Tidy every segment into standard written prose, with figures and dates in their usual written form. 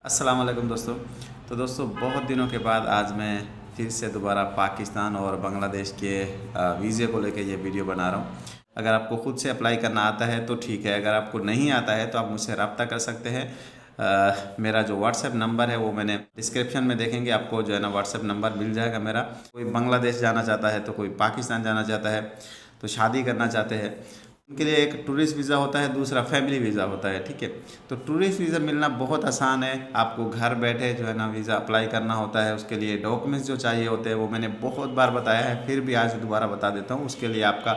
अस्सलाम वालेकुम दोस्तों। तो दोस्तों बहुत दिनों के बाद आज मैं फिर से दोबारा पाकिस्तान और बांग्लादेश के वीज़े को लेकर ये वीडियो बना रहा हूँ। अगर आपको ख़ुद से अप्लाई करना आता है तो ठीक है, अगर आपको नहीं आता है तो आप मुझसे रब्ता कर सकते हैं। मेरा जो व्हाट्सएप नंबर है वो मैंने डिस्क्रिप्शन में देखेंगे, आपको जो है ना व्हाट्सएप नंबर मिल जाएगा मेरा। कोई बांग्लादेश जाना चाहता है तो कोई पाकिस्तान जाना चाहता है, तो शादी करना चाहते हैं, उनके लिए एक टूरिस्ट वीज़ा होता है, दूसरा फैमिली वीज़ा होता है। ठीक है, तो टूरिस्ट वीज़ा मिलना बहुत आसान है। आपको घर बैठे जो है ना वीज़ा अप्लाई करना होता है। उसके लिए डॉक्यूमेंट्स जो चाहिए होते हैं वो मैंने बहुत बार बताया है, फिर भी आज दोबारा बता देता हूँ। उसके लिए आपका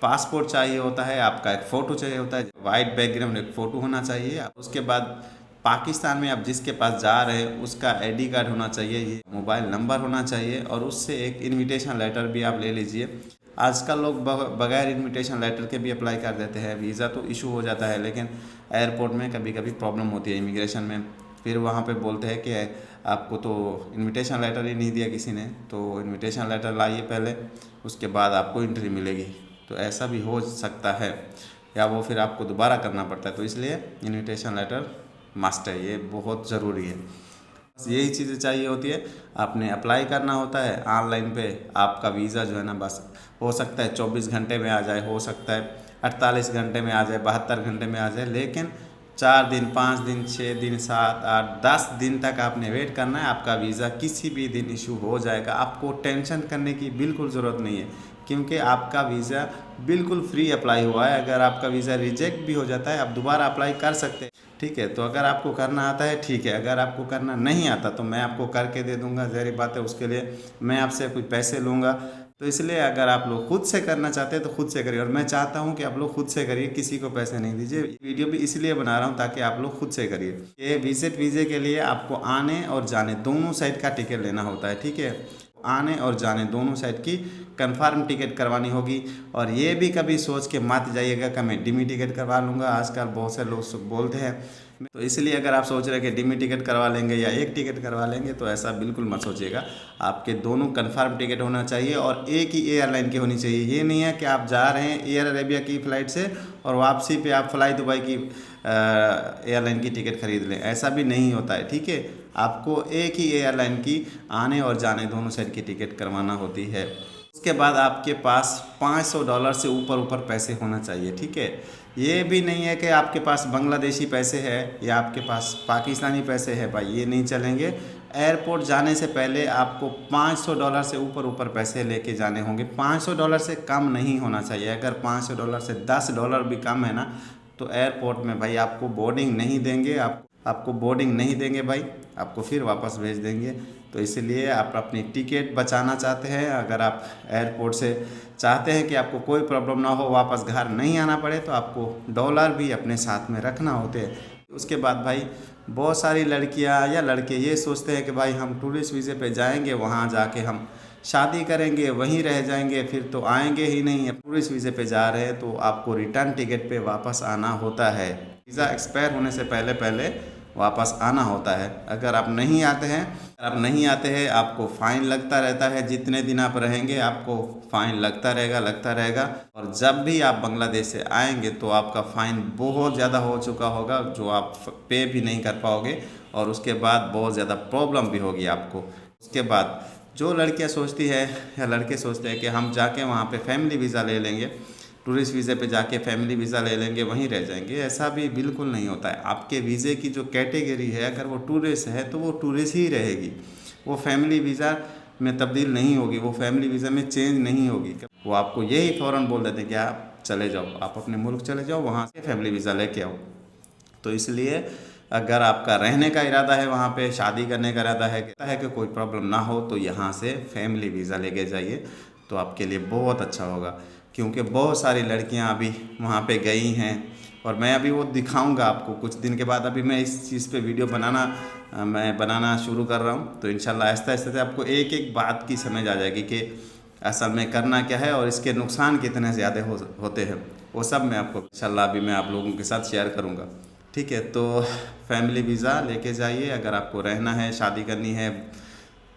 पासपोर्ट चाहिए होता है, आपका एक फ़ोटो चाहिए होता है, वाइट बैकग्राउंड एक फ़ोटो होना चाहिए। उसके बाद पाकिस्तान में आप जिसके पास जा रहे हैं उसका आईडी कार्ड होना चाहिए, ये मोबाइल नंबर होना चाहिए, और उससे एक इनविटेशन लेटर भी आप ले लीजिए। आजकल लोग बगैर इनविटेशन लेटर के भी अप्लाई कर देते हैं। वीज़ा तो इशू हो जाता है, लेकिन एयरपोर्ट में कभी कभी प्रॉब्लम होती है इमिग्रेशन में। फिर वहाँ पे बोलते हैं कि आपको तो इनविटेशन लेटर ही नहीं दिया किसी ने, तो इनविटेशन लेटर लाइए पहले, उसके बाद आपको एंट्री मिलेगी। तो ऐसा भी हो सकता है, या वो फिर आपको दोबारा करना पड़ता है। तो इसलिए इनविटेशन लेटर मस्ट है, ये बहुत ज़रूरी है। बस यही चीज़ें चाहिए होती है। आपने अप्लाई करना होता है ऑनलाइन पे। आपका वीज़ा जो है ना, बस हो सकता है 24 घंटे में आ जाए, हो सकता है 48 घंटे में आ जाए, 72 घंटे में आ जाए, लेकिन 4 दिन, 5 दिन, 6 दिन, 7, 8, 10 दिन तक आपने वेट करना है। आपका वीज़ा किसी भी दिन इशू हो जाएगा। आपको टेंशन करने की बिल्कुल ज़रूरत नहीं है, क्योंकि आपका वीज़ा बिल्कुल फ्री अप्लाई हुआ है। अगर आपका वीज़ा रिजेक्ट भी हो जाता है, आप दोबारा अप्लाई कर सकते हैं। ठीक है, तो अगर आपको करना आता है ठीक है, अगर आपको करना नहीं आता तो मैं आपको करके दे दूंगा, ज़ाहिर बात है। उसके लिए मैं आपसे कुछ पैसे लूँगा। तो इसलिए अगर आप लोग खुद से करना चाहते हैं तो खुद से करिए, और मैं चाहता हूं कि आप लोग खुद से करिए, किसी को पैसे नहीं दीजिए। वीडियो भी इसलिए बना रहा हूं ताकि आप लोग खुद से करिए। ये विजिट वीज़े के लिए आपको आने और जाने दोनों साइड का टिकट लेना होता है। ठीक है, आने और जाने दोनों साइड की कंफर्म टिकट करवानी होगी। और ये भी कभी सोच के मत जाइएगा कि मैं डिमी टिकट करवा लूँगा। आजकल बहुत से लोग बोलते हैं, तो इसलिए अगर आप सोच रहे हैं कि डिमी टिकट करवा लेंगे या एक टिकट करवा लेंगे, तो ऐसा बिल्कुल मत सोचिएगा। आपके दोनों कंफर्म टिकट होना चाहिए और एक ही एयरलाइन की होनी चाहिए। ये नहीं है कि आप जा रहे हैं एयर अरेबिया की फ़्लाइट से और वापसी पे आप फ्लाई दुबई की एयरलाइन की टिकट खरीद लें, ऐसा भी नहीं होता है। ठीक है, आपको एक ही एयरलाइन की आने और जाने दोनों साइड की टिकट करवाना होती है। उसके बाद आपके पास $500 से ऊपर पैसे होना चाहिए। ठीक है, ये भी नहीं है कि आपके पास बांग्लादेशी पैसे है या आपके पास पाकिस्तानी पैसे है, भाई ये नहीं चलेंगे। एयरपोर्ट जाने से पहले आपको $500 से ऊपर पैसे लेके जाने होंगे। $500 से कम नहीं होना चाहिए। अगर $500 से $10 भी कम है ना, तो एयरपोर्ट में भाई आपको बोर्डिंग नहीं देंगे। आपको बोर्डिंग नहीं देंगे भाई, आपको फिर वापस भेज देंगे। तो इसलिए आप अपनी टिकट बचाना चाहते हैं, अगर आप एयरपोर्ट से चाहते हैं कि आपको कोई प्रॉब्लम ना हो, वापस घर नहीं आना पड़े, तो आपको डॉलर भी अपने साथ में रखना होते हैं। उसके बाद भाई बहुत सारी लड़कियां या लड़के ये सोचते हैं कि भाई हम टूरिस्ट वीज़े पे जाएंगे, वहाँ जाके हम शादी करेंगे, वहीं रह जाएंगे, फिर तो आएंगे ही नहीं। टूरिस्ट वीज़े पे जा रहे हैं तो आपको रिटर्न टिकट पे वापस आना होता है। वीज़ा एक्सपायर होने से पहले पहले वापस आना होता है। अगर आप नहीं आते हैं आपको फ़ाइन लगता रहता है। जितने दिन आप रहेंगे आपको फ़ाइन लगता रहेगा। और जब भी आप बांग्लादेश से आएंगे तो आपका फ़ाइन बहुत ज़्यादा हो चुका होगा, जो आप पे भी नहीं कर पाओगे, और उसके बाद बहुत ज़्यादा प्रॉब्लम भी होगी आपको। उसके बाद जो लड़कियां सोचती है या लड़के सोचते हैं कि हम जाके वहाँ पे फैमिली वीज़ा ले लेंगे, टूरिस्ट वीज़े पे जाके फैमिली वीज़ा ले लेंगे, वहीं रह जाएंगे, ऐसा भी बिल्कुल नहीं होता है। आपके वीज़े की जो कैटेगरी है, अगर वो टूरिस्ट है तो वो टूरिस्ट ही रहेगी, वो फैमिली वीज़ा में तब्दील नहीं होगी, वो फैमिली वीज़ा में चेंज नहीं होगी। वो आपको यही फ़ौरन बोल देते हैं कि आप चले जाओ, आप अपने मुल्क चले जाओ, वहाँ से फैमिली वीज़ा लेके आओ। तो इसलिए अगर आपका रहने का इरादा है, वहाँ पे शादी करने का इरादा है कि कोई प्रॉब्लम ना हो, तो यहाँ से फैमिली वीज़ा लेके जाइए, तो आपके लिए बहुत अच्छा होगा। क्योंकि बहुत सारी लड़कियाँ अभी वहाँ पे गई हैं, और मैं अभी वो दिखाऊंगा आपको कुछ दिन के बाद। अभी मैं इस चीज़ पे वीडियो बनाना शुरू कर रहा हूँ, तो इंशाल्लाह आहिस्ता आहिस्ता से आपको एक एक बात की समझ आ जाएगी कि असल में करना क्या है और इसके नुकसान कितने ज़्यादा होते हैं। वो सब मैं आपको इंशाल्लाह अभी मैं आप लोगों के साथ शेयर करूँगा। ठीक है, तो फैमिली वीज़ा लेके जाइए। अगर आपको रहना है, शादी करनी है,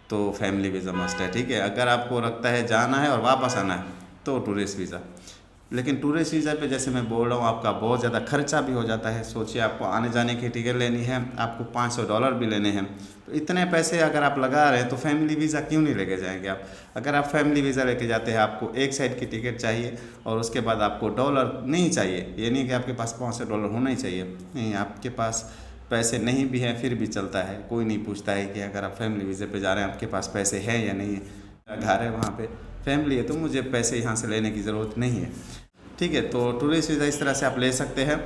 तो फैमिली वीज़ा मस्ट है। ठीक है, अगर आपको लगता है जाना है और वापस आना है, तो टूरिस्ट वीज़ा। लेकिन टूरिस्ट वीज़ा पे जैसे मैं बोल रहा हूँ आपका बहुत ज़्यादा खर्चा भी हो जाता है। सोचिए आपको आने जाने की टिकट लेनी है, आपको $500 भी लेने हैं, तो इतने पैसे अगर आप लगा रहे हैं तो फैमिली वीज़ा क्यों नहीं लेके जाएंगे आप। अगर आप फैमिली वीज़ा लेके जाते हैं, आपको एक साइड की टिकट चाहिए और उसके बाद आपको डॉलर नहीं चाहिए, ये नहीं कि आपके पास $500 होना ही चाहिए, नहीं, आपके पास पैसे नहीं भी हैं फिर भी चलता है। कोई नहीं पूछता है कि अगर आप फैमिली वीज़े पे जा रहे हैं आपके पास पैसे हैं या नहीं है। घर है वहाँ पे फैमिली है तो मुझे पैसे यहाँ से लेने की ज़रूरत नहीं है, ठीक है। तो टूरिस्ट वीज़ा इस तरह से आप ले सकते हैं।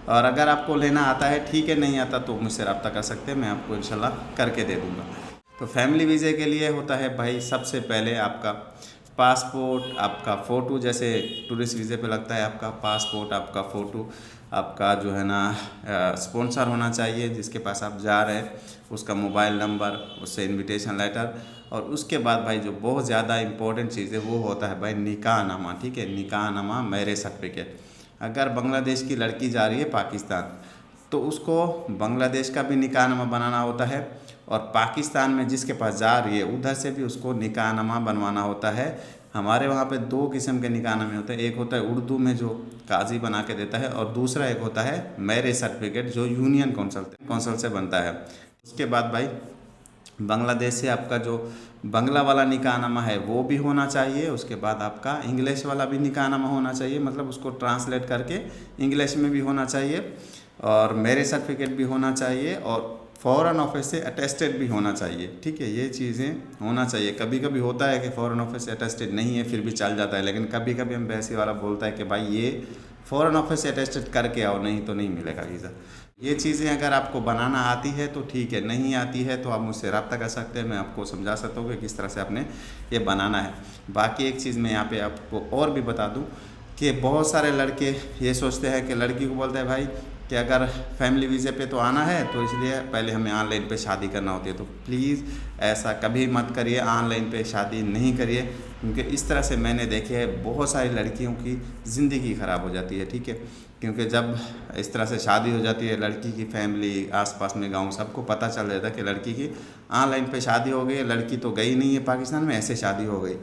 और अगर आपको लेना आता है ठीक है, नहीं आता तो मुझसे रब्ता कर सकते हैं, मैं आपको इंशाल्लाह करके दे दूँगा। तो फैमिली वीज़े के लिए होता है भाई सबसे पहले आपका पासपोर्ट, आपका फ़ोटो, जैसे टूरिस्ट वीज़े पे लगता है आपका पासपोर्ट, आपका फ़ोटो, आपका जो है ना स्पॉन्सर होना चाहिए जिसके पास आप जा रहे हैं, उसका मोबाइल नंबर, उससे इनविटेशन लेटर, और उसके बाद भाई जो बहुत ज़्यादा इम्पोर्टेंट चीज़ है वो होता है भाई निकाहनामा, ठीक है, निकाहनामा, मैरिज सर्टिफिकेट। अगर बांग्लादेश की लड़की जा रही है पाकिस्तान तो उसको बांग्लादेश का भी निकाहनामा बनाना होता है, और पाकिस्तान में जिसके पास जा रही है उधर से भी उसको निकाहनामा बनवाना होता है। हमारे वहाँ पे दो किस्म के निकाहनामे होते हैं, एक होता है उर्दू में जो काजी बना के देता है, और दूसरा एक होता है मैरिज सर्टिफिकेट जो यूनियन कौंसल से बनता है। उसके बाद भाई बांग्लादेश से आपका जो बंगला वाला निकाहनामा है वो भी होना चाहिए, उसके बाद आपका इंग्लिश वाला भी निकाहनामा होना चाहिए, मतलब उसको ट्रांसलेट करके इंग्लिश में भी होना चाहिए, और मैरिज सर्टिफिकेट भी होना चाहिए, और फ़ॉरेन ऑफिस से अटेस्टेड भी होना चाहिए, ठीक है। ये चीज़ें होना चाहिए। कभी कभी होता है कि फ़ॉरेन ऑफिस से अटेस्टेड नहीं है फिर भी चल जाता है, लेकिन कभी कभी हम एम्बेसी वाला बोलता है कि भाई ये फ़ॉरेन ऑफिस से अटेस्टेड करके आओ, नहीं तो नहीं मिलेगा वीज़ा। ये चीज़ें अगर आपको बनाना आती है तो ठीक है, नहीं आती है तो आप मुझसे रब्ता कर सकते हैं, मैं आपको समझा सकता हूँ कि किस तरह से आपने ये बनाना है। बाकी एक चीज़ मैं यहाँ पे आपको और भी बता दूँ कि बहुत सारे लड़के ये सोचते हैं कि लड़की को बोलते हैं भाई कि अगर फैमिली वीज़े पे तो आना है तो इसलिए पहले हमें ऑनलाइन पे शादी करना होती है। तो प्लीज़ ऐसा कभी मत करिए, ऑनलाइन पे शादी नहीं करिए, क्योंकि इस तरह से मैंने देखे है बहुत सारी लड़कियों की ज़िंदगी ख़राब हो जाती है, ठीक है। क्योंकि जब इस तरह से शादी हो जाती है, लड़की की फैमिली, आसपास में गांव सबको पता चल जाता है कि लड़की की ऑनलाइन पे शादी हो गई है, लड़की तो गई नहीं है पाकिस्तान में, ऐसे शादी हो गई।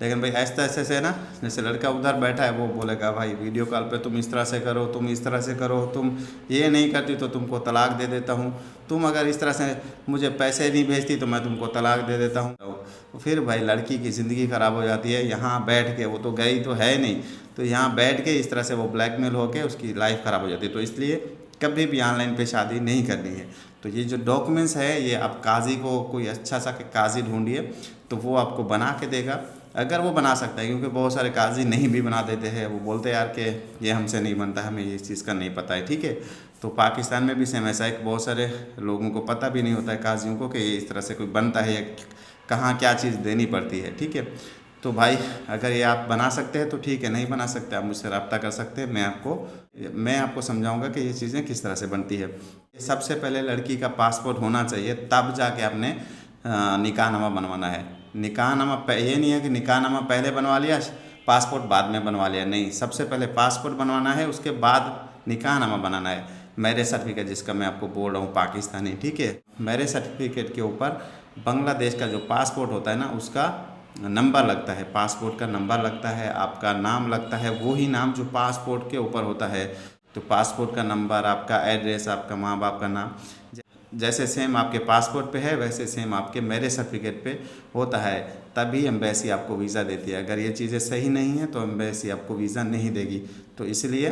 लेकिन भाई ऐसे से ना, जैसे लड़का उधर बैठा है वो बोलेगा भाई वीडियो कॉल पे तुम इस तरह से करो, तुम इस तरह से करो, तुम ये नहीं करती तो तुमको तलाक दे देता हूँ, तुम अगर इस तरह से मुझे पैसे नहीं भेजती तो मैं तुमको तलाक दे देता हूँ। तो फिर भाई लड़की की ज़िंदगी ख़राब हो जाती है। यहाँ बैठ के, वो तो गई तो है नहीं, तो यहाँ बैठ के इस तरह से वो ब्लैकमेल होकर उसकी लाइफ ख़राब हो जाती है। तो इसलिए कभी भी ऑनलाइन पे शादी नहीं करनी है। तो ये जो डॉक्यूमेंट्स है ये आप काजी को, कोई अच्छा सा काजी ढूंढिए तो वो आपको बना के देगा, अगर वो बना सकता है, क्योंकि बहुत सारे काजी नहीं भी बना देते हैं, वो बोलते हैं यार कि ये हमसे नहीं बनता, हमें ये चीज़ का नहीं पता है, ठीक है। तो पाकिस्तान में भी सेम ऐसा है कि बहुत सारे लोगों को पता भी नहीं होता है काजियों को कि ये इस तरह से कोई बनता है या कहाँ क्या चीज़ देनी पड़ती है, ठीक है। तो भाई अगर ये आप बना सकते हैं तो ठीक है, नहीं बना सकते आप मुझसे रब्ता कर सकते हैं, मैं आपको समझाऊंगा कि ये चीज़ें किस तरह से बनती है। सबसे पहले लड़की का पासपोर्ट होना चाहिए, तब जाके आपने निकाहनामा बनवाना है। निकाहनामा ये नहीं है कि निकाहनामा पहले बनवा लिया पासपोर्ट बाद में बनवा लिया, नहीं, सबसे पहले पासपोर्ट बनवाना है, उसके बाद निकाहनामा बनाना है। मैरिज सर्टिफिकेट जिसका मैं आपको बोल रहा हूँ पाकिस्तानी, ठीक है। मैरिज सर्टिफिकेट के ऊपर बांग्लादेश का जो पासपोर्ट होता है ना उसका नंबर लगता है, पासपोर्ट का नंबर लगता है, आपका नाम लगता है, वही नाम जो पासपोर्ट के ऊपर होता है। तो पासपोर्ट का नंबर, आपका एड्रेस, आपका माँ बाप का नाम जैसे सेम आपके पासपोर्ट पे है वैसे सेम आपके मैरिज सर्टिफिकेट पे होता है, तभी एम्बेसी आपको वीज़ा देती है। अगर ये चीज़ें सही नहीं है तो एम्बेसी आपको वीज़ा नहीं देगी। तो इसलिए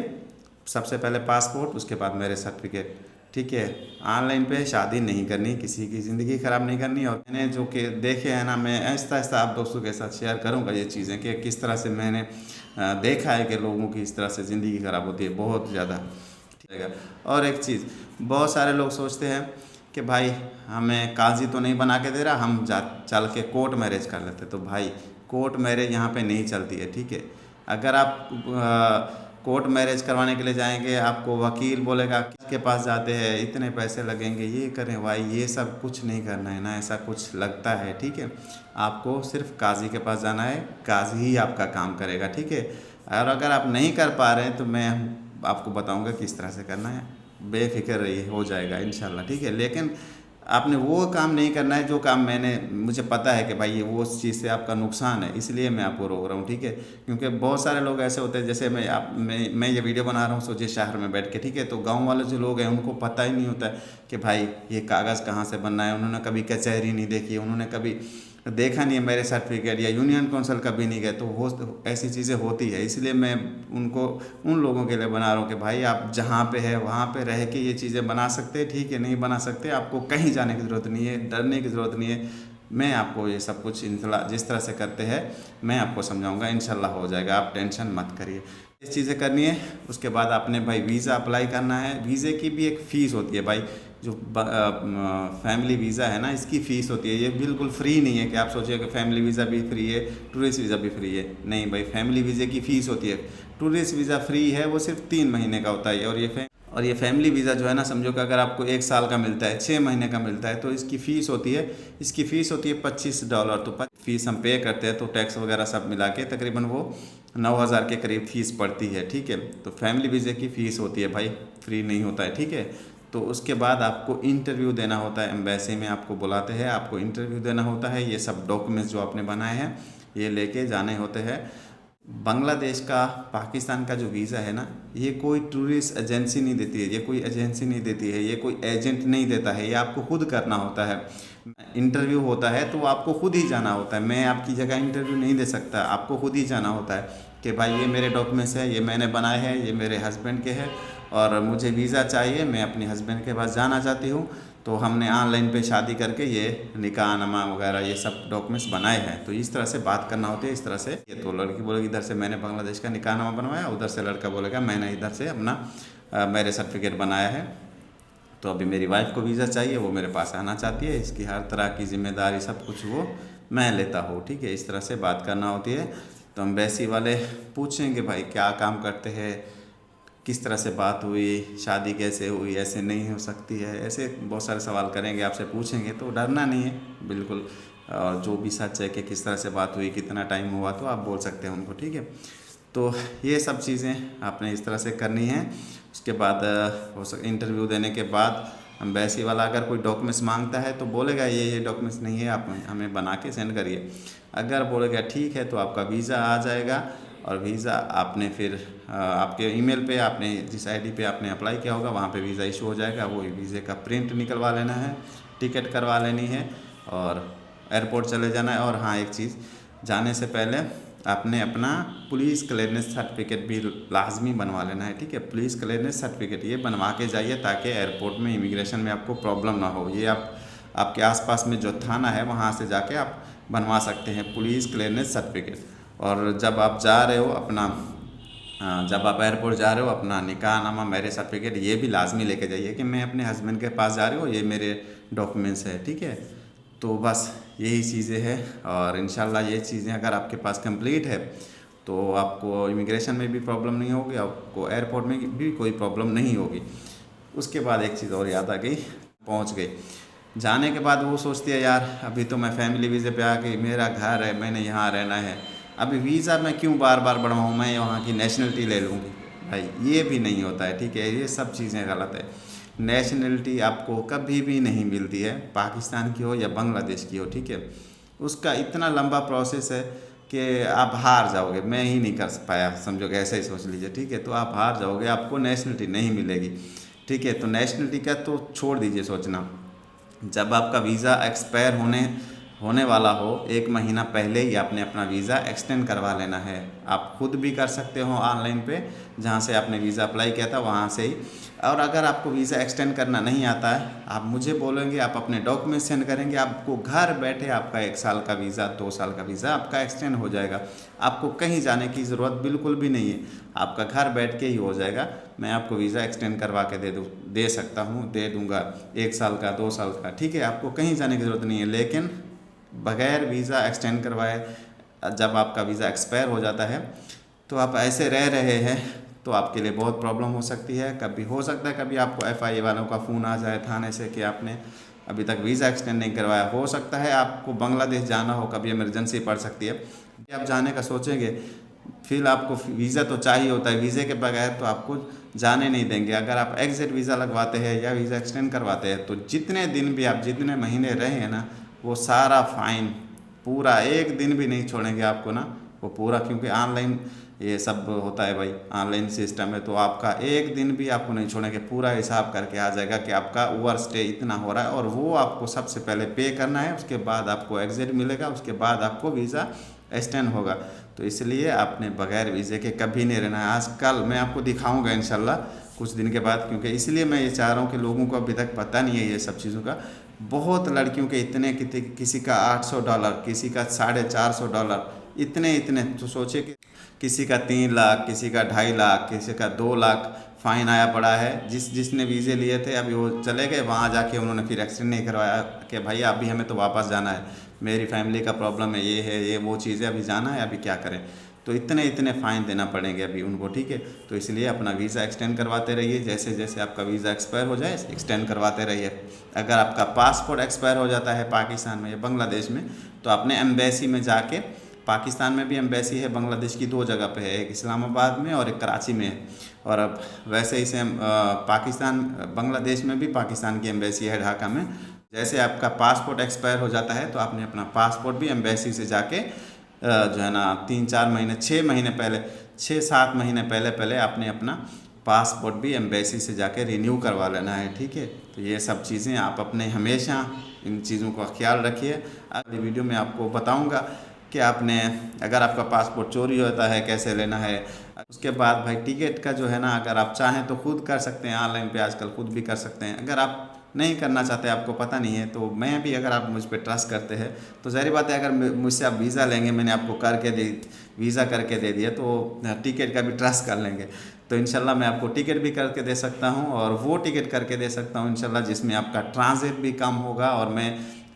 सबसे पहले पासपोर्ट, उसके बाद मैरिज सर्टिफिकेट, ठीक है। ऑनलाइन पे शादी नहीं करनी, किसी की ज़िंदगी ख़राब नहीं करनी। और मैंने जो कि देखे हैं ना, मैं आहिस्ता आहिस्ता आप दोस्तों के साथ शेयर करूँगा ये चीज़ें कि किस तरह से मैंने देखा है कि लोगों की इस तरह से ज़िंदगी ख़राब होती है बहुत ज़्यादा, ठीक है। और एक चीज़, बहुत सारे लोग सोचते हैं कि भाई हमें काजी तो नहीं बना के दे रहा, हम चल के कोर्ट मैरिज कर लेते। तो भाई कोर्ट मैरिज यहाँ पे नहीं चलती है, ठीक है। अगर आप कोर्ट मैरिज करवाने के लिए जाएंगे, आपको वकील बोलेगा किसके पास जाते हैं, इतने पैसे लगेंगे, ये करें, भाई ये सब कुछ नहीं करना है ना, ऐसा कुछ लगता है, ठीक है। आपको सिर्फ काजी के पास जाना है, काजी ही आपका काम करेगा, ठीक है। और अगर आप नहीं कर पा रहे हैं तो मैं आपको बताऊँगा किस तरह से करना है, बेफिक्र रहिए, हो जाएगा इंशाल्लाह, ठीक है। लेकिन आपने वो काम नहीं करना है जो काम मुझे पता है कि भाई ये वो उस चीज़ से आपका नुकसान है, इसलिए मैं आपको रोक रहा हूँ, ठीक है। क्योंकि बहुत सारे लोग ऐसे होते हैं, जैसे मैं ये वीडियो बना रहा हूँ सोचिए शहर में बैठ के, ठीक है। तो गांव वाले जो लोग हैं उनको पता ही नहीं होता है कि भाई ये कागज़ कहाँ से बनना है। उन्होंने कभी कचहरी नहीं देखी, उन्होंने कभी देखा नहीं है मेरे सर्टिफिकेट, या यूनियन काउंसिल कभी नहीं गए। तो हो ऐसी चीज़ें होती है, इसलिए मैं उनको उन लोगों के लिए बना रहा हूँ कि भाई आप जहाँ पे है वहाँ पे रह के ये चीज़ें बना सकते हैं, ठीक है। नहीं बना सकते, आपको कहीं जाने की ज़रूरत नहीं है, डरने की ज़रूरत नहीं है। मैं आपको ये सब कुछ इंशाल्लाह जिस तरह से करते हैं मैं आपको समझाऊंगा, इंशाल्लाह हो जाएगा, आप टेंशन मत करिए। ये चीज़ें करनी है। उसके बाद आपने भाई वीज़ा अप्लाई करना है। वीज़े की भी एक फ़ीस होती है भाई, जो फैमिली वीज़ा है ना, इसकी फ़ीस होती है। ये बिल्कुल फ्री नहीं है कि आप सोचिए कि फैमिली वीज़ा भी फ्री है, टूरिस्ट वीज़ा भी फ्री है। नहीं भाई, फैमिली वीज़े की फ़ीस होती है। टूरिस्ट वीज़ा फ्री है, वो सिर्फ 3 महीने का होता है। और ये फैमिली वीज़ा जो है ना, समझो कि अगर आपको 1 साल का मिलता है, 6 महीने का मिलता है, तो इसकी फ़ीस होती है $25। तो फ़ीस हम पे करते हैं, तो टैक्स वगैरह सब मिला के तकरीबन वो 9,000 के करीब फ़ीस पड़ती है, ठीक है। तो फैमिली वीज़े की फ़ीस होती है भाई, फ्री नहीं होता है, ठीक है। तो उसके बाद आपको इंटरव्यू देना होता है, एम्बेसी में आपको बुलाते हैं, आपको इंटरव्यू देना होता है। ये सब डॉक्यूमेंट्स जो आपने बनाए हैं ये लेके जाने होते हैं। बांग्लादेश का, पाकिस्तान का जो वीज़ा है ना, ये कोई टूरिस्ट एजेंसी नहीं देती है, ये कोई एजेंसी नहीं देती है, ये कोई एजेंट नहीं देता है, ये आपको खुद करना होता है। इंटरव्यू होता है तो आपको खुद ही जाना होता है, मैं आपकी जगह इंटरव्यू नहीं दे सकता, आपको खुद ही जाना होता है कि भाई ये मेरे डॉक्यूमेंट्स है, ये मैंने बनाए हैं, ये मेरे हस्बैंड के हैं और मुझे वीज़ा चाहिए, मैं अपने हस्बैंड के पास जाना चाहती हूँ। तो हमने ऑनलाइन पे शादी करके ये निकाहनामा वगैरह ये सब डॉक्यूमेंट्स बनाए हैं। तो इस तरह से बात करना होती है, इस तरह से। ये तो लड़की बोलेगी इधर से मैंने बांग्लादेश का निकाहनामा बनवाया, उधर से लड़का बोलेगा मैंने इधर से अपना मैरिज सर्टिफिकेट बनाया है। तो अभी मेरी वाइफ को वीज़ा चाहिए, वो मेरे पास आना चाहती है, इसकी हर तरह की जिम्मेदारी सब कुछ वो मैं लेता हूँ, ठीक है। इस तरह से बात करना होती है। तो एम्बेसी वाले पूछेंगे भाई क्या काम करते हैं, किस तरह से बात हुई, शादी कैसे हुई, ऐसे नहीं हो सकती है, ऐसे बहुत सारे सवाल करेंगे, आपसे पूछेंगे। तो डरना नहीं है बिल्कुल, और जो भी सच है कि किस तरह से बात हुई, कितना टाइम हुआ, तो आप बोल सकते हैं उनको, ठीक है। तो ये सब चीज़ें आपने इस तरह से करनी है। उसके बाद इंटरव्यू देने के बाद एम्बेसी वाला अगर कोई डॉक्यूमेंट्स मांगता है तो बोलेगा ये डॉक्यूमेंट्स नहीं है, आप हमें बना के सेंड करिए। अगर बोलेगा ठीक है तो आपका वीज़ा आ जाएगा। और वीज़ा आपने फिर आपके ईमेल पे आपने जिस आईडी पे आपने अप्लाई किया होगा वहाँ पे वीज़ा इशू हो जाएगा। वो वीज़े का प्रिंट निकलवा लेना है, टिकट करवा लेनी है और एयरपोर्ट चले जाना है। और हाँ, एक चीज़, जाने से पहले आपने अपना पुलिस क्लियरेंस सर्टिफिकेट भी लाजमी बनवा लेना है, ठीक है। पुलिस क्लियरेंस सर्टिफिकेट ये बनवा के जाइए ताकि एयरपोर्ट में इमिग्रेशन में आपको प्रॉब्लम ना हो। ये आपके आसपास में जो थाना है वहाँ से जाके आप बनवा सकते हैं पुलिस क्लियरेंस सर्टिफिकेट। और जब आप जा रहे हो जब आप एयरपोर्ट जा रहे हो अपना निकाहनामा मैरिज सर्टिफिकेट ये भी लाजमी लेके जाइए कि मैं अपने हस्बैंड के पास जा रही हूँ, ये मेरे डॉक्यूमेंट्स है, ठीक है। तो बस यही चीज़ें हैं। और इंशाल्लाह ये चीज़ें अगर आपके पास कंप्लीट है तो आपको इमिग्रेशन में भी प्रॉब्लम नहीं होगी, आपको एयरपोर्ट में भी कोई प्रॉब्लम नहीं होगी। उसके बाद एक चीज़ और याद आ गई, पहुँच गई। जाने के बाद वो सोचती है यार अभी तो मैं फैमिली वीज़े पे आ गई, मेरा घर है, मैंने यहाँ रहना है, अभी वीज़ा मैं क्यों बार बार बढ़वाऊँ, मैं वहाँ की नेशनलिटी ले लूँगी। भाई ये भी नहीं होता है, ठीक है। ये सब चीज़ें गलत है। नेशनलिटी आपको कभी भी नहीं मिलती है, पाकिस्तान की हो या बांग्लादेश की हो, ठीक है। उसका इतना लंबा प्रोसेस है कि आप हार जाओगे। मैं ही नहीं कर पाया, समझो कि ऐसे ही सोच लीजिए, ठीक है। तो आप हार जाओगे, आपको नेशनलिटी नहीं मिलेगी, ठीक है। तो नेशनलिटी का तो छोड़ दीजिए सोचना। जब आपका वीज़ा एक्सपायर होने वाला हो 1 महीना पहले ही आपने अपना वीज़ा एक्सटेंड करवा लेना है। आप खुद भी कर सकते हो ऑनलाइन पे, जहाँ से आपने वीज़ा अप्लाई किया था वहाँ से ही। और अगर आपको वीज़ा एक्सटेंड करना नहीं आता है, आप मुझे बोलेंगे, आप अपने डॉक्यूमेंट सेंड करेंगे, आपको घर बैठे आपका 1 साल का वीज़ा, 2 साल का वीज़ा आपका एक्सटेंड हो जाएगा। आपको कहीं जाने की ज़रूरत बिल्कुल भी नहीं है, आपका घर बैठ के ही हो जाएगा। मैं आपको वीज़ा एक्सटेंड करवा के दे सकता हूँ, दे दूँगा 1 साल का, 2 साल का, ठीक है। आपको कहीं जाने की ज़रूरत नहीं है। लेकिन बग़ैर वीज़ा एक्सटेंड करवाए जब आपका वीज़ा एक्सपायर हो जाता है तो आप ऐसे रह रहे हैं तो आपके लिए बहुत प्रॉब्लम हो सकती है। कभी हो सकता है कभी आपको FIA वालों का फ़ोन आ जाए थाने से कि आपने अभी तक वीज़ा एक्सटेंड नहीं करवाया। हो सकता है आपको बांग्लादेश जाना हो, कभी इमरजेंसी पड़ सकती है, आप जाने का सोचेंगे, फिर आपको वीज़ा तो चाहिए होता है। वीज़े के बगैर तो आपको जाने नहीं देंगे। अगर आप एग्जिट वीज़ा लगवाते हैं या वीज़ा एक्सटेंड करवाते हैं तो जितने दिन भी आप जितने महीने रहे हैं ना, वो सारा फ़ाइन पूरा एक दिन भी नहीं छोड़ेंगे आपको ना, वो पूरा, क्योंकि ऑनलाइन ये सब होता है भाई, ऑनलाइन सिस्टम है, तो आपका एक दिन भी आपको नहीं छोड़ेंगे, पूरा हिसाब करके आ जाएगा कि आपका ओवर स्टे इतना हो रहा है, और वो आपको सबसे पहले पे करना है, उसके बाद आपको एग्जिट मिलेगा, उसके बाद आपको वीज़ा एक्सटेंड होगा। तो इसलिए आपने बगैर वीज़े के कभी नहीं रहना है। आजकल मैं आपको दिखाऊंगा इंशाल्लाह कुछ दिन के बाद, क्योंकि इसलिए मैं ये चाह रहा हूँ कि लोगों को अभी तक पता नहीं है ये सब चीज़ों का। बहुत लड़कियों के इतने किसी का $800, किसी का $450, इतने इतने, तो सोचे कि किसी का 3 लाख, किसी का 2.5 लाख, किसी का 2 लाख फ़ाइन आया पड़ा है। जिसने वीज़े लिए थे अभी वो चले गए, वहाँ जाके उन्होंने फिर एक्सटेंड नहीं करवाया कि भाई अभी हमें तो वापस जाना है, मेरी फैमिली का प्रॉब्लम है, ये वो चीज़ है, अभी जाना है, अभी क्या करें। तो इतने इतने फ़ाइन देना पड़ेंगे अभी उनको, ठीक है। तो इसलिए अपना वीज़ा एक्सटेंड करवाते रहिए, जैसे जैसे आपका वीज़ा एक्सपायर हो जाए एक्सटेंड करवाते रहिए। अगर आपका पासपोर्ट एक्सपायर हो जाता है पाकिस्तान में या बांग्लादेश में, तो अपने एम्बेसी में जाके, पाकिस्तान में भी एम्बेसी है बांग्लादेश की 2 जगह पे है, एक इस्लामाबाद में और एक कराची में है। और अब वैसे ही सेम पाकिस्तान बांग्लादेश में भी पाकिस्तान की एम्बेसी है ढाका में। जैसे आपका पासपोर्ट एक्सपायर हो जाता है तो आपने अपना पासपोर्ट भी एम्बेसी से जाके जो है ना 3-4 महीने 6 महीने पहले 6-7 महीने पहले आपने अपना पासपोर्ट भी एम्बेसी से जाके रिन्यू करवा लेना है, ठीक है। तो ये सब चीज़ें आप अपने हमेशा इन चीज़ों का ख्याल रखिए। अगली वीडियो में आपको बताऊंगा कि आपने, अगर आपका पासपोर्ट चोरी होता है कैसे लेना है। उसके बाद भाई टिकट का जो है ना, अगर आप चाहें तो खुद कर सकते हैं, ऑनलाइन पे आजकल खुद भी कर सकते हैं। अगर आप नहीं करना चाहते, आपको पता नहीं है, तो मैं भी, अगर आप मुझ पर ट्रस्ट करते हैं तो ज़ाहिर बात है, अगर मुझसे आप वीज़ा लेंगे, मैंने आपको वीज़ा करके दे दिया, तो टिकट का भी ट्रस्ट कर लेंगे। तो इंशाल्लाह मैं आपको टिकट भी करके दे सकता हूँ, और वो टिकट करके दे सकता हूँ इंशाल्लाह जिसमें आपका ट्रांजिट भी कम होगा। और मैं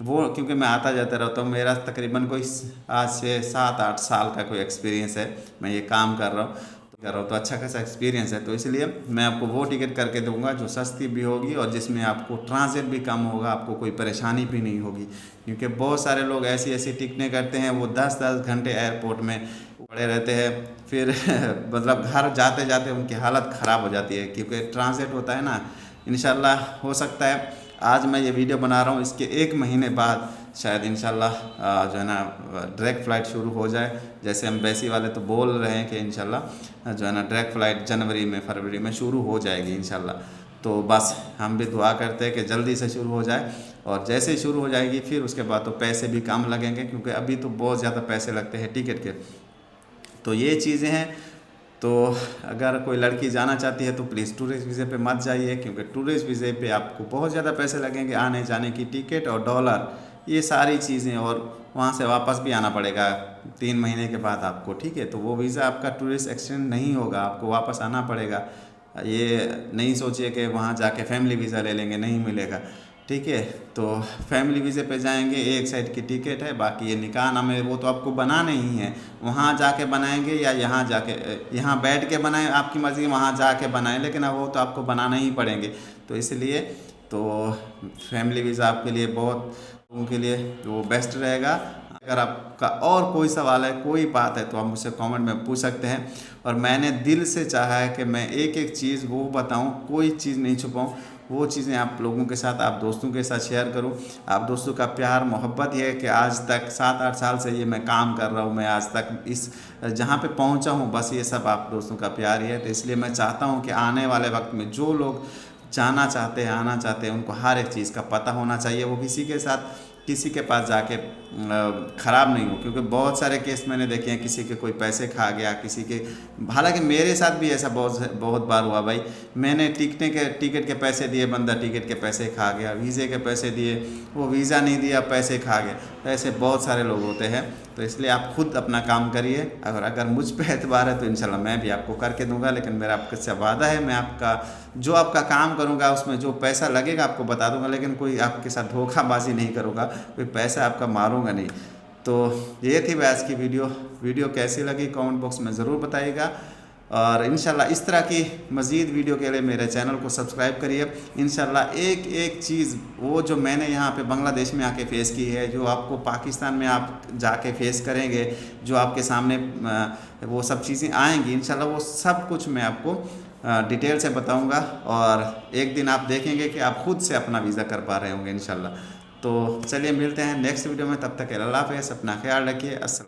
वो, क्योंकि मैं आता जाता रहता हूँ, मेरा तकरीबन कोई आज से 7-8 साल का कोई एक्सपीरियंस है, मैं ये काम कर रहा हूँ तो अच्छा खासा एक्सपीरियंस है। तो इसलिए मैं आपको वो टिकट करके दूंगा जो सस्ती भी होगी और जिसमें आपको ट्रांजिट भी कम होगा, आपको कोई परेशानी भी नहीं होगी। क्योंकि बहुत सारे लोग ऐसी टिकटें करते हैं, वो 10-10 घंटे एयरपोर्ट में पड़े रहते हैं, फिर मतलब घर जाते जाते उनकी हालत ख़राब हो जाती है, क्योंकि ट्रांजिट होता है ना। इंशाल्लाह हो सकता है आज मैं ये वीडियो बना रहा हूँ, इसके 1 महीने बाद शायद इंशाल्लाह जो है ना डायरेक्ट फ़्लाइट शुरू हो जाए। जैसे एम्बेसी वाले तो बोल रहे हैं कि इंशाल्लाह जो है ना डायरेक्ट फ़्लाइट जनवरी में, फरवरी में शुरू हो जाएगी इंशाल्लाह। तो बस हम भी दुआ करते हैं कि जल्दी से शुरू हो जाए, और जैसे ही शुरू हो जाएगी फिर उसके बाद तो पैसे भी कम लगेंगे, क्योंकि अभी तो बहुत ज़्यादा पैसे लगते हैं टिकट के। तो ये चीज़ें हैं। तो अगर कोई लड़की जाना चाहती है तो प्लीज़ टूरिस्ट वीज़े पे मत जाइए, क्योंकि टूरिस्ट वीज़े पे आपको बहुत ज़्यादा पैसे लगेंगे, आने जाने की टिकट और डॉलर, ये सारी चीज़ें, और वहाँ से वापस भी आना पड़ेगा 3 महीने के बाद आपको, ठीक है। तो वो वीज़ा आपका टूरिस्ट एक्सटेंड नहीं होगा, आपको वापस आना पड़ेगा। ये नहीं सोचिए कि वहाँ जाके फैमिली वीज़ा ले लेंगे, नहीं मिलेगा, ठीक है। तो फैमिली वीज़े पे जाएंगे, एक साइड की टिकट है, बाकी ये निकाहनामे वो तो आपको बनाने ही है, वहाँ जाके बनाएंगे या यहाँ जाके, यहाँ बैठ के बनाएं, आपकी मर्ज़ी, वहाँ जाके बनाएं, लेकिन अब वो तो आपको बनाने ही पड़ेंगे। तो इसलिए तो फैमिली वीज़ा आपके लिए, बहुत लोगों के लिए वो बेस्ट रहेगा। अगर आपका और कोई सवाल है, कोई बात है, तो आप मुझसे कमेंट में पूछ सकते हैं। और मैंने दिल से चाहा है कि मैं एक एक चीज़ वो बताऊं, कोई चीज़ नहीं छुपाऊं, वो चीज़ें आप लोगों के साथ, आप दोस्तों के साथ शेयर करूं। आप दोस्तों का प्यार मोहब्बत ये है कि आज तक 7-8 साल से ये मैं काम कर रहा हूं, मैं आज तक इस जहां पे पहुंचा हूं, बस ये सब आप दोस्तों का प्यार ही है। तो इसलिए मैं चाहता हूं कि आने वाले वक्त में जो लोग जाना चाहते हैं, आना चाहते हैं, उनको हर एक चीज़ का पता होना चाहिए, वो किसी के साथ, किसी के पास जाके ख़राब नहीं हो। क्योंकि बहुत सारे केस मैंने देखे हैं, किसी के कोई पैसे खा गया, किसी के, हालांकि मेरे साथ भी ऐसा बहुत बार हुआ भाई। मैंने टिकट के पैसे दिए, बंदा टिकट के पैसे खा गया, वीज़े के पैसे दिए, वो वीज़ा नहीं दिया, पैसे खा गया। तो ऐसे बहुत सारे लोग होते हैं। तो इसलिए आप खुद अपना काम करिए। अगर मुझ पे एतबार है तो इंशाल्लाह मैं भी आपको करके दूंगा, लेकिन मेरा आपसे वादा है, मैं जो आपका काम करूंगा उसमें जो पैसा लगेगा आपको बता दूंगा, लेकिन कोई आपके साथ धोखाबाजी नहीं करूँगा, कोई पैसा आपका मारूंगा नहीं। तो ये थी आज की वीडियो कैसी लगी कमेंट बॉक्स में ज़रूर बताइएगा। और इंशाल्लाह इस तरह की मज़ीद वीडियो के लिए मेरे चैनल को सब्सक्राइब करिए। इंशाल्लाह एक एक चीज़, वो जो मैंने यहाँ पे बांग्लादेश में आके फ़ेस की है, जो आपको पाकिस्तान में आप जाके फ़ेस करेंगे, जो आपके सामने वो सब चीज़ें आएंगी, इंशाल्लाह वो सब कुछ मैं आपको डिटेल से बताऊंगा और एक दिन आप देखेंगे कि आप खुद से अपना वीज़ा कर पा रहे होंगे इंशाल्लाह। तो चलिए मिलते हैं नेक्स्ट वीडियो में, तब तक अल्लाह हाफ़िज़, अपना ख्याल रखिए। अस्सलाम।